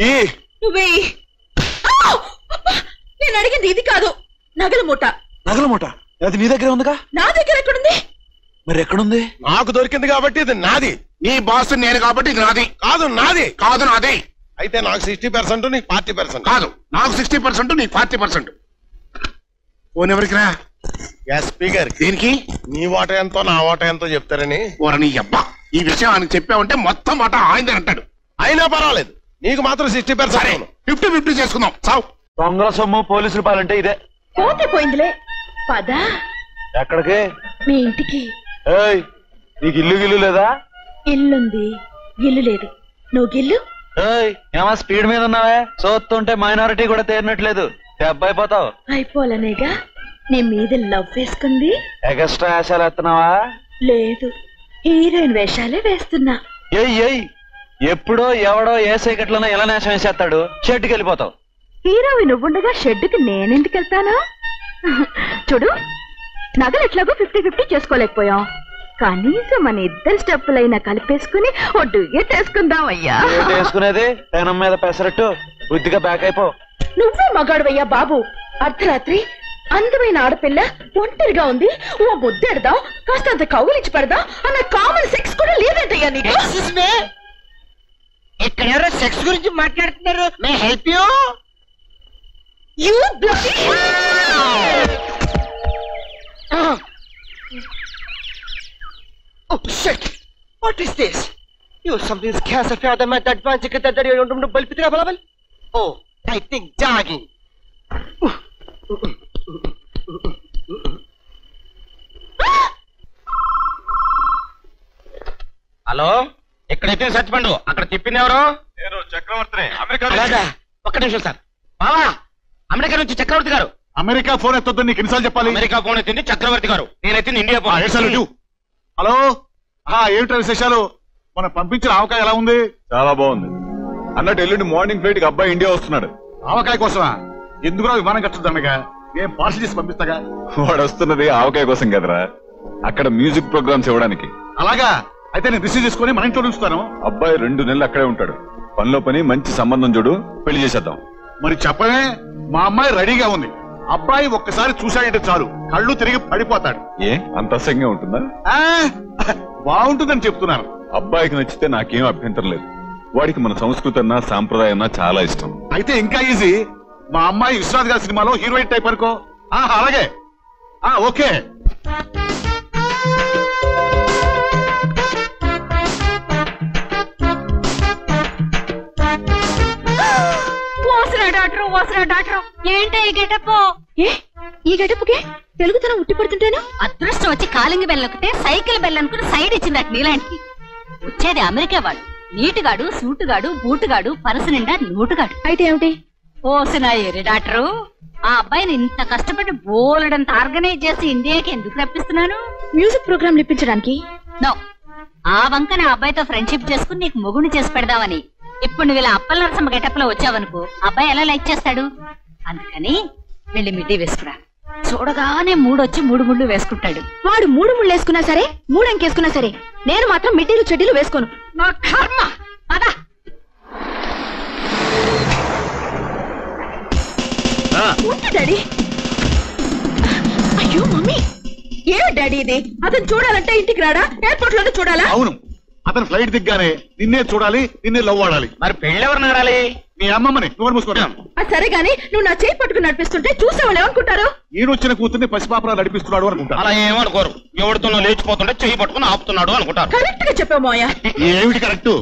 నువ్వే. నేను అడిగింది ఇది కాదు, నగల మూట. నగల మూట అది నీ దగ్గర ఉందిగా? నా దగ్గర ఎక్కడుంది? మరి ఎక్కడుంది? నాకు దొరికింది కాబట్టి ఇది నాది. నీ బాస్ నేను కాబట్టి ఇది నాది. కాదు నాది. కాదు నాది. అయితే నాకు 60% నీకు 40%. కాదు నాకు 60% నీకు 40%. ఫోన్ ఎవరికి రా? ఎస్పీ గారి. దీనికి నీ వాట ఎంతో నా వాట ఎంతో చెప్తారని. నీ అబ్బా ఈ విషయం ఆయన చెప్పావంటే మొత్తం వాట ఆయన అంటాడు. అయినా పర్వాలేదు, నీకు మాత్రం 60%. 50-50 చేసుకుందాం. సావు. దొంగల సొమ్ము పోలీసులు పాలంటే ఇదే. పోతే పోయిందిలే, పదా. ఎక్కడికి? మీ ఇంటికి. నీకు ఇల్లు గిల్లు లేదా? ఇల్లుంది, ఇల్లు లేదు. నువ్వు గిల్లు. ఏమా స్పీడ్ మీద ఉన్నావే? చూస్తుంటే మైనారిటీ కూడా తేరినట్లేదు. దెబ్బ అయిపోతావు. అయిపోవాలనేగా నీ మీద లవ్ వేసుకుంది. ఎక్స్ట్రా వేషాలు వేస్తున్నావా? లేదు, హీరోయిన్ వేషాలే వేస్తున్నా. ఎప్పుడో ఎవడో ఏ సైకెట్లోనో ఎలా నేషం వేసేస్తాడు, షెడ్కి వెళ్ళిపోతావు. హీరోయిన్ నువ్వుండగా షెడ్కి నేనెందుకు వెళ్తానా? చూడు, నగలు ఎట్లాగో 50-50 చేసుకోలేకపోయాం. కనీసం మన ఇద్దరు స్టెప్పులైనా కలిపేసుకుని ఓ డ్యూయెట్ వేసుకుందాం. అయ్యా వేసుకునేది పెనం మీద పెసరట్టు బుద్ధిగా బ్యాక్ అయిపో. నువ్వే మగాడువయ్యా బాబు. అర్ధరాత్రి అందమైన ఆడపిల్ల ఒంటరిగా ఉంది, ఓ ముద్దెడదాం, కాస్తంత కౌలించి పెడదాం అన్న కామన్ సెక్స్ కూడా లేదంటయ్యా నీకు. ఇక్కడ ఎవరో సెక్స్ గురించి మాట్లాడుతున్నారు. May help you? You bloody. Oh shit! What is this? You something is cancer for the matter advance that you don't know balpitra balabal. Oh, I think jogging. Hello, ఎక్కడైతే such పండు అక్కడ చెప్పింది ఎవరు? నేను చక్రవర్తిని. America. ఒక్క నిమిషం sir. బావా, అమెరికా నుంచి చక్రవర్తి గారు. అమెరికా ఫోన్ ఎత్తొద్దు, నీకు ఎన్నిసార్లు చెప్పాలి? అమెరికా ఫోన్ ఎత్తింది చక్రవర్తి గారు, నేనెత్తింది ఇండియా ఫోన్. హలో, ఏమిటా విశేషాలు? మనం పంపించిన ఆవకాయ ఎలా ఉంది? చాలా బాగుంది అన్నట్టు. ఎల్లుండి మార్నింగ్ ఫ్లైట్ కి అబ్బాయి ఇండియా వస్తున్నాడు. ఆవకాయ కోసమా? ఎందుకు విమానం కట్టొద్దనగా నేను పార్సల్ చేసి పంపిస్తాగా. వాడు వస్తున్నది ఆవకాయ కోసం కదరా, అక్కడ మ్యూజిక్ ప్రోగ్రామ్స్ ఇవ్వడానికి. అలాగా? అయితే నేను రిసీవ్ చేసుకుని మన ఇంట్లో ఉంచుతాను. అబ్బాయి 2 నెలలు అక్కడే ఉంటాడు. పనిలో పని మంచి సంబంధం చూడు, పెళ్లి చేసేద్దాం. మరి చెప్పనే, మా అమ్మాయి రెడీగా ఉంది. అబ్బాయి ఒక్కసారి చూశాడంటే చాలు, కళ్ళు తిరిగి పడిపోతాడు. ఏ అంత అసహ్యంగా ఉంటుందా? బాగుంటుందని చెప్తున్నాను. అబ్బాయికి నచ్చితే నాకేం అభ్యంతరం లేదు. వాడికి మన సంస్కృతి అన్నా సాంప్రదాయం అన్నా చాలా ఇష్టం. అయితే ఇంకా ఈజీ. మా అమ్మాయి విశ్వనాథ్ గారి సినిమాలో హీరోయిన్ టైప్ అనుకో. అలాగే, ఓకే. ఏంటే ఈ గెటప్? ఈ గెటప్కి తెలుగుతనం ఉట్టి పడుతుంటేను అదృష్టం వచ్చి కాలింగి బెల్లొక్కితే సైకిల్ బెల్ అనుకుని సైడ్ ఇచ్చింది అటు నీలాంటి. వచ్చేది అమెరికా వాడు, నీటుగాడు, సూటుగాడు, బూటుగాడు, పరసు నిండా నోటుగాడు. అయితే ఏమిటి? ఓసినాయి డాక్టరు, ఆ అబ్బాయిని ఇంత కష్టపడి బోలెడంత ఆర్గనైజ్ చేసి ఇండియాకి ఎందుకు రప్పిస్తున్నాను? మ్యూజిక్ ప్రోగ్రామ్ ఇప్పించడానికి. నో, ఆ వంక నా అబ్బాయితో ఫ్రెండ్షిప్ చేసుకుని నీకు మొగుని చేసి పెడదామని. ఇప్పుడు నువ్వు ఇలా అప్పల నరసమ్మ గెటప్ లో వచ్చావనుకో, అబ్బాయి ఎలా లైక్ చేస్తాడు? అందుకని వెళ్ళి మిడ్డీ వేసుకురా. చూడగానే 3 వచ్చి 3 ముళ్ళు వేసుకుంటాడు. వాడు 3 ముళ్ళు వేసుకున్నా సరే, 3 అంకేసుకున్నా సరే, నేను మాత్రం మిడ్డీలు చెడ్డీలు వేసుకోను. నా కర్మ. అదా డాడీ. అయ్యో మమ్మీ, ఏ డాడీ ఇది? అతను చూడాలంటే ఇంటికి రాడా? ఎయిర్పోర్ట్ లోనే చూడాలా? అవును, అతను ఫ్లైట్ దిగ్గానే నిన్నే చూడాలి, నిన్నే లవ్ ఆడాలి. మరి పెళ్ళి ఎవరిని ఆడాలి? నీ అమ్మమ్మని. నువ్వు మూసుకుంటాను. సరే గానీ నువ్వు నా చేయి పట్టుకుని నడిపిస్తుంటే చూసేవాళ్ళు ఏమనుకుంటారు? ఈయనొచ్చిన కూతుర్ని పసిపాపలా నడిపిస్తున్నాడు అనుకుంటారు. అలా ఏమనుకోరు, ఎవరితోనో లేచిపోతుంటే చేయి పట్టుకుని ఆపుతున్నాడు అనుకుంటారు. కరెక్ట్ గా చెప్పావు మాయ. ఏమిటి కరెక్ట్?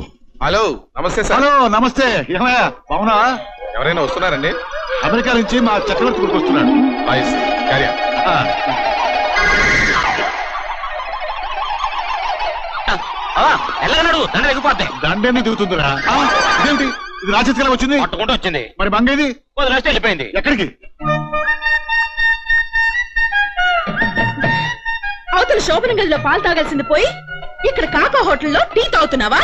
హలో, నమస్తే సార్. హలో, నమస్తే. ఏమయ్యా, బాగున్నా? ఎవరైనా వస్తున్నారండి? అమెరికా నుంచి మా చక్రవర్తి గురికి వస్తున్నాడు. ఎలాగన్నాడు? దండ ఎగిపోతాయి. దండేని దిగుతుందిరా. ఇదేంటి, ఇది రాజకీయాలు వచ్చింది? పట్టుకుంటూ వచ్చింది. మరి బంగేది? వదిలేస్తే వెళ్ళిపోయింది. ఎక్కడికి? అవతల శోభన గదిలో పాలు తాగాల్సింది పోయి ఇక్కడ కాకా హోటల్లో టీ తాగుతున్నావా?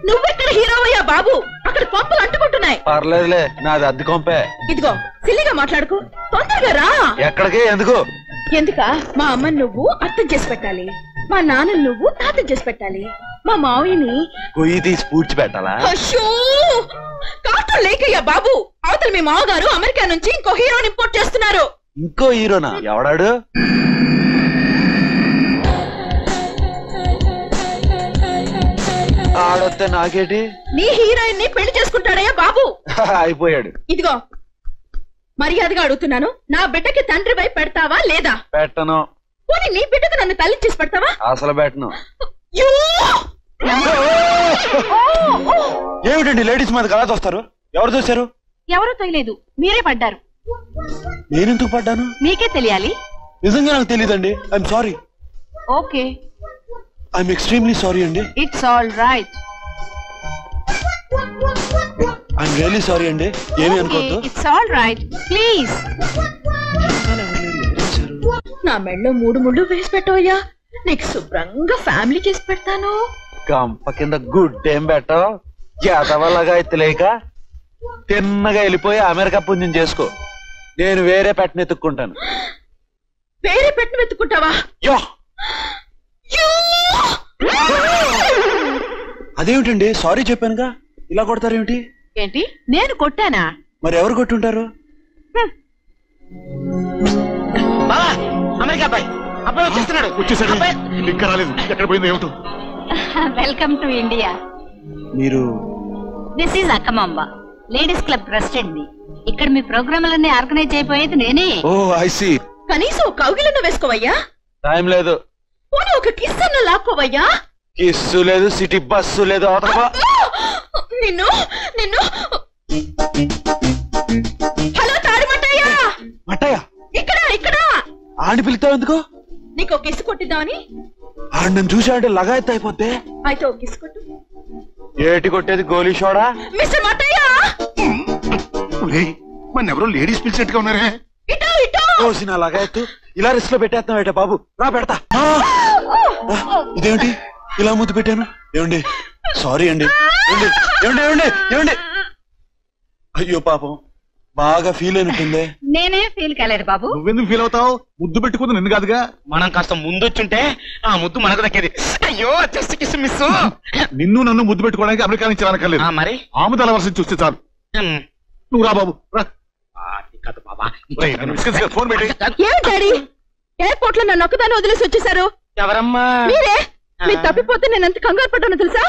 నువ్వెక్కడ హీరోవయ్యా బాబు? అక్కడ పంపులు అంటుకుంటున్నాయి. పర్లేదులే, నాది అద్దె కొంపే. ఇదిగో సిల్లిగా మాట్లాడుకు, తొందరగా రా. ఎక్కడికి? ఎందుకు? ఎందుక? మా అమ్మని నువ్వు అర్థం చేసి పెట్టాలి, మా నాన్నని నువ్వు తాతం చేసి పెట్టాలి, మా మావయ్యని గొయ్యి తీసి పూడ్చి పెట్టాలా? అయ్యో కార్టూన్ లేకయ్యా బాబు. అవతల మీ మామగారు అమెరికా నుంచి ఇంకో హీరోని ఇంపోర్ట్ చేస్తున్నారు. ఇంకో హీరోనా? ఎవడాడు? ఆడొస్తే నాకేటి? నీ హీరోయిన్ ని పెళ్లి చేసుకుంటాడయ్యా బాబు. అయిపోయాడు. ఇదిగో మర్యాదగా అడుగుతున్నాను, నా బిడ్డకి తండ్రి వై పెడతావా లేదా? పెట్టను. పోనీ నీ బిడ్డకు నన్ను తల్లి చేసి పెడతావా? అసలు పెట్టను. ఏమిటండి లేడీస్ మీద కళ తోస్తారు? ఎవరు చూశారు? ఎవరూ తొయలేదు, మీరే పడ్డారు. నేనెందుకు పడ్డాను? మీకే తెలియాలి. నిజంగా నాకు తెలియదండి. I'm sorry. Okay, I'm extremely sorry అండి. It's all right. I'm really sorry అండి. ఏమి అనుకోవద్దు. It's all right, please. నా మెళ్ళో 3 ముళ్ళు వేసి పెట్టవయ్యా, నీకు శుభ్రంగా ఫ్యామిలీ చేసి పెడతాను. గంప కింద గుడ్ ఏం పెట్టావు? ఎదవల్లగా ఎత్తులేక తిన్నగా వెళ్ళిపోయి అమెరికా పుణ్యం చేసుకో. నేను వేరే పెట్టను ఎత్తుక్కుంటాను. వేరే పెట్టను వెతుక్కుంటావా? అదేమిటండి, సారీ చెప్పానుగా, ఇలా కొడతారేమిటి? ఏంటి, నేను కొట్టానా? మరి ఎవరు కొట్టుంటారు? అమెరికా అబ్బాయి అబ్బాయి వచ్చేస్తున్నాడు. వచ్చేసాడు. ఇంకా రాలేదు. ఎక్కడ పోయిందో ఏమిటో. Welcome to India. మీరు? This is Akkamamba, ladies club president ని. ఇక్కడ మీ ప్రోగ్రాంలన్నీ ఆర్గనైజ్ అయిపోయేది నేనే. Oh I see. కనీసం ఒక కౌగిలన్న వేసుకోవయ్యా. టైం లేదు. పోనీ ఒక కిస్ అన్న లాక్కోవయ్యా. కిస్సు లేదు, సిటీ బస్సు లేదు. నిన్ను నిన్ను హలో తాడిమట్టయ్య. మట్టయ్య ఇక్కడ ఇక్కడ. ఆడి పిలుతావు ఎందుకు? నీకు ఒక కిస్ కొట్టిద్దామని. ఆడు నన్ను చూసాడంటే లగాయత్ అయిపోతే. అయితే ఒక కిస్ కొట్టు. ఏటి కొట్టేది? గోలీ షోడా? మిస్టర్ మట్టయ్య. మన ఎవరో లేడీస్ పిలిచినట్టుగా ఉన్నారే. ఇటో ఇటో. ఓసిన లగాయత్తు ఇలా రిస్క్ లో పెట్టేస్తున్నావు ఏటా బాబు? రా పెడతా. ఇదేంటి ఇలా ముద్దు పెట్టాను? ఏమండి సారీ అండి. ఏమండి ఏమండి ఏమండి ఏమండి? అయ్యో పాపం, బాగా ఫీల్ అయినట్టుందే. నేనే ఫీల్ కాలేదు బాబు. నువ్వెందుకు ఫీల్ అవుతావు? ముద్దు పెట్టుకుంది నిన్ను కాదుగా. మనం కాస్త ముందొచ్చుంటే ఆ ముద్దు మనకు దక్కేది. అయ్యో జస్ట్ కిస్ మిస్. నిన్ను నన్ను ముద్దు పెట్టుకోవడానికి అమెరికా నుంచి రానక్కర్లేదు. మరి ఆముదాల వర్షం చూస్తే చాలు. నువ్వు రా బాబు రా. ఫోన్ పెట్టి. ఏమి డాడీ, ఎయిర్పోర్ట్ లో నన్ను ఒక్కదాన్ని వదిలేసి వచ్చేసారు. ఎవరమ్మా? మీరే. మీరు తప్పిపోతే నేను ఎంత కంగారు పడ్డానో తెలుసా?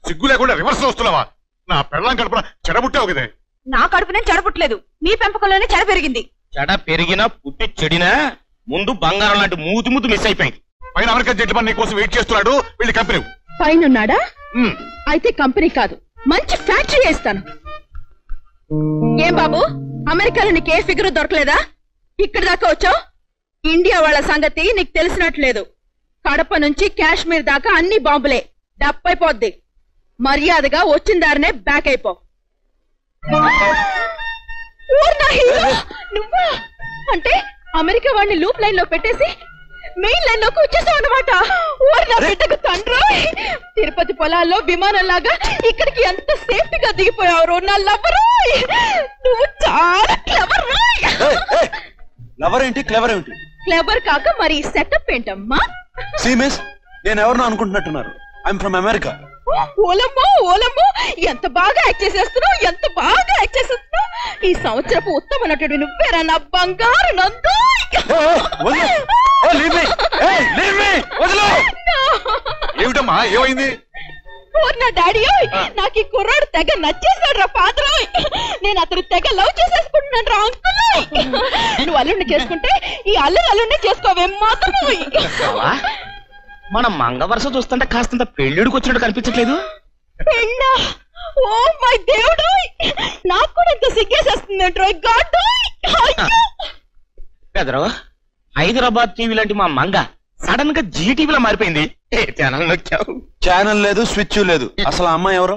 సిగ్గు లేకుండా రివర్స్ లో వస్తున్నావా? నా పెళ్ళం కడుపున చెడబుట్టావు కదే. నా కడుపు నేను చెడపుట్లేదు, మీ పెంపకంలోనే చెడ పెరిగింది. చెడ పెరిగినా పుట్టి చెడినా ముందు బంగారం లాంటి మూతి ముద్దు మిస్ అయిపోయింది. పైన అమెరికా జెంట్మన్ నీ కోసం వెయిట్ చేస్తున్నాడు. వీళ్ళ కంపెనీ పైన ఉన్నాడా? అయితే కంపెనీ కాదు, మంచి ఫ్యాక్టరీ వేస్తాను. ఏం బాబు, అమెరికాలో నీకు ఏ ఫిగర్ దొరకలేదా? ఇక్కడి దాకా వచ్చావు. ఇండియా వాళ్ళ సంగతి నీకు తెలిసినట్లేదు. కడప నుంచి కాశ్మీర్ దాకా అన్ని బాంబులే. డప్పైపోద్ది. మర్యాదగా వచ్చిన దారినే బ్యాక్ అయిపో. నువ్వా? అంటే అమెరికా వాడిని లూప్ లైన్ లో పెట్టేసి మెయిన్ లైన్ లోకి వచ్చేసావు అన్నమాట. నా బిడ్డకు తండ్రి, తిరుపతి పొలాల్లో విమానంలాగా ఇక్కడికి ఎంత సేఫ్టీగా దిగిపోయావు. నా లవరు, నువ్వు చాలా క్లవర్. లవర్ ఏంటి, క్లవర్ ఏంటి? క్లవర్ కాక మరి సెటప్ ఏంటమ్మా? సీమిస్, నేను ఎవరినో అనుకుంటున్నట్టున్నారు. I'm from America. ఓలమ్మో ఓలమ్మో, ఎంత బాగా యాక్ట్ చేసేస్తున్నావు, ఎంత బాగా యాక్ట్ చేసేస్తున్నావు. ఈ సంవత్సరపు ఉత్తమ నటుడు నువ్వేరా నా బంగారు నందు. ఏమిటమ్మా, ఏమైంది? నా డాడీ, నాకు ఈ కుర్రాడు తెగ నచ్చేసాడు రా ఫాదర్. నేను అతను తెగ లవ్ చేసేసుకుంటున్నాను రా అంకుల్. నువ్వు అల్లుడిని చేసుకుంటే ఈ అల్లుడిని చేసుకోవే మాత్రం. మన మంగ వరుస చూస్తుంటే కాస్తంత పెళ్ళిడికి వచ్చినట్టు కనిపించట్లేదు. పెళ్ళా? ఓ మై దేవుడు, నాకు కూడా ఇంత సిగ్గేసేస్తుందంట. పెదరు, హైదరాబాద్ టీవీ లాంటి మా మంగ సడన్ గా జీటీవీలో మారిపోయింది. ఛానల్ నొక్కావు. ఛానల్ లేదు, స్విచ్ లేదు. అసలు ఆ అమ్మాయి ఎవరు?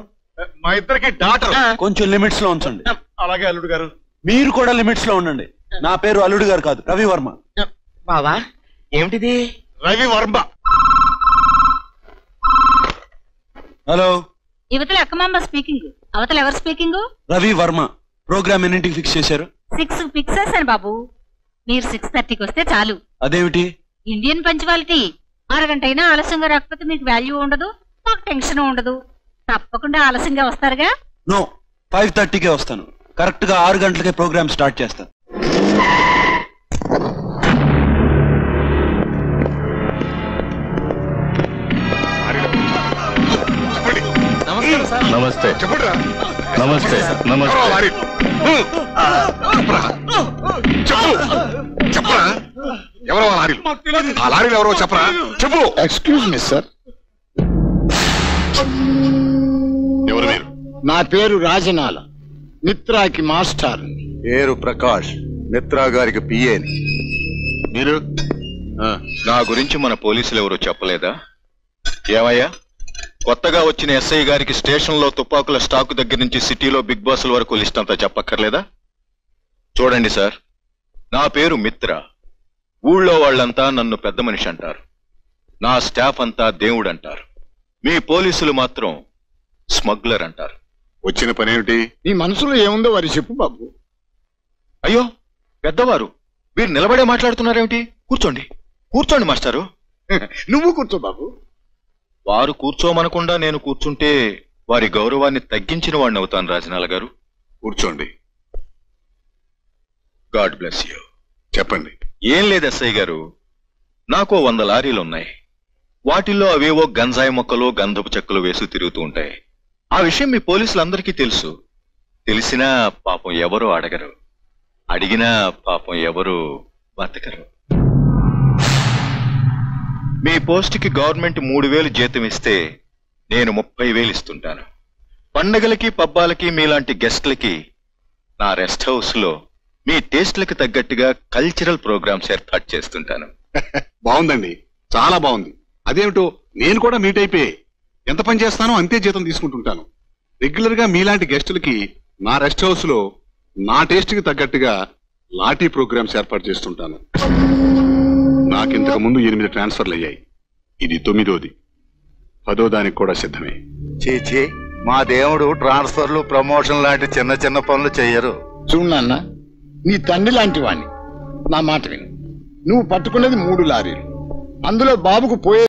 మా ఇద్దరికి డాటర్. కొంచెం లిమిట్స్ లో ఉంచండి. అలాగే అల్లుడు గారు. మీరు కూడా లిమిట్స్ లో ఉండండి. నా పేరు అల్లుడు గారు కాదు, రవి వర్మ. బావా ఏమిటిది? రవి వర్మ. హలో. యువతల అక్కమాంబ స్పీకింగ్. అవతల ఎవరు స్పీకింగ్? రవి వర్మ. ప్రోగ్రామ్ ఎన్నింటికి ఫిక్స్ చేశారు? 6 ఫిక్స్ చేశాను బాబు. మీరు 6:30కి వస్తే చాలు. అదేమిటి? Indian punctuality. అరగంట అయినా ఆలస్యంగా రాకపోతే మీకు వాల్యూ ఉండదు, మాకు టెన్షన్ ఉండదు. తప్పకుండా ఆలస్యంగా వస్తారుగా? నో, 5:30కే వస్తాను. కరెక్ట్ గా 6 గంటలకే ప్రోగ్రామ్ స్టార్ట్ చేస్తా. నమస్తే చెప్పురా. నమస్తే నమస్తే చెప్పరా ఎవరో ఆ లారీలు, ఆ లారీలు ఎవరో చెప్పరా, చెప్పు. ఎక్స్క్యూజ్ మీ సార్, ఎవరు మీరు? నా పేరు రాజనాల, మిత్రాకి మాస్టర్. పేరు ప్రకాష్, మిత్రా గారికి పిఏని. మీరు? నా గురించి మన పోలీసులు ఎవరో చెప్పలేదా? ఏమయ్యా, కొత్తగా వచ్చిన ఎస్ఐ గారికి స్టేషన్ లో తుపాకుల స్టాక్ దగ్గర నుంచి సిటీలో బిగ్ బాసుల వరకు లిస్ట్ అంతా చెప్పక్కర్లేదా? చూడండి సార్, నా పేరు మిత్ర. ఊళ్ళో వాళ్ళంతా నన్ను పెద్ద మనిషి అంటారు, నా స్టాఫ్ అంతా దేవుడు అంటారు. మీ పోలీసులు మాత్రం స్మగ్లర్ అంటారు. వచ్చిన పనేమిటి? నీ మనసులో ఏముందో వారి చెప్పు బాబు. అయ్యో పెద్దవారు, మీరు నిలబడే మాట్లాడుతున్నారేమిటి? కూర్చోండి కూర్చోండి మాస్టారు. నువ్వు కూర్చో బాబు. వారు కూర్చోమనకుండా నేను కూర్చుంటే వారి గౌరవాన్ని తగ్గించిన వాడిని అవుతాను రాజనాల గారు. కూర్చోండి. God bless you. చెప్పండి. ఏం లేదు ఎస్ఐ గారు, నాకు 100 లారీలున్నాయి. వాటిల్లో అవేవో గంజాయి మొక్కలు గంధపు చెక్కలు వేసి తిరుగుతూ ఉంటాయి. ఆ విషయం మీ పోలీసులందరికీ తెలుసు. తెలిసినా పాపం ఎవరు అడగరు, అడిగినా పాపం ఎవరు బతకరు. మీ పోస్ట్కి గవర్నమెంట్ 3,000 జీతం ఇస్తే నేను 30,000 ఇస్తుంటాను. పండగలకి పబ్బాలకి మీలాంటి గెస్ట్లకి నా రెస్ట్ హౌస్ లో మీ టేస్ట్లకు తగ్గట్టుగా కల్చరల్ ప్రోగ్రామ్స్ ఏర్పాటు చేస్తుంటాను. బాగుందండి, చాలా బాగుంది. అదేమిటో నేను కూడా మీట్ అయిపోయి ఎంత పని చేస్తానో అంతే జీతం తీసుకుంటుంటాను. రెగ్యులర్ గా మీలాంటి గెస్టులకి నా రెస్ట్ హౌస్ లో నా టేస్ట్ కి తగ్గట్టుగా లాఠీ ప్రోగ్రామ్స్ ఏర్పాటు చేస్తుంటాను. నాకింతకు ముందు 8 ట్రాన్స్ఫర్లు అయ్యాయి, ఇది 9వ, 10వ దానికి కూడా సిద్ధమే. చీచి, మా దేవుడు ట్రాన్స్ఫర్లు ప్రమోషన్ లాంటి చిన్న చిన్న పనులు చెయ్యరు. చూడు నాన్న, నీ తండ్రి లాంటి వాణ్ణి. నా మాట విను. నువ్వు పట్టుకున్నది 3 లారీలు, అందులో బాబుకు పోయే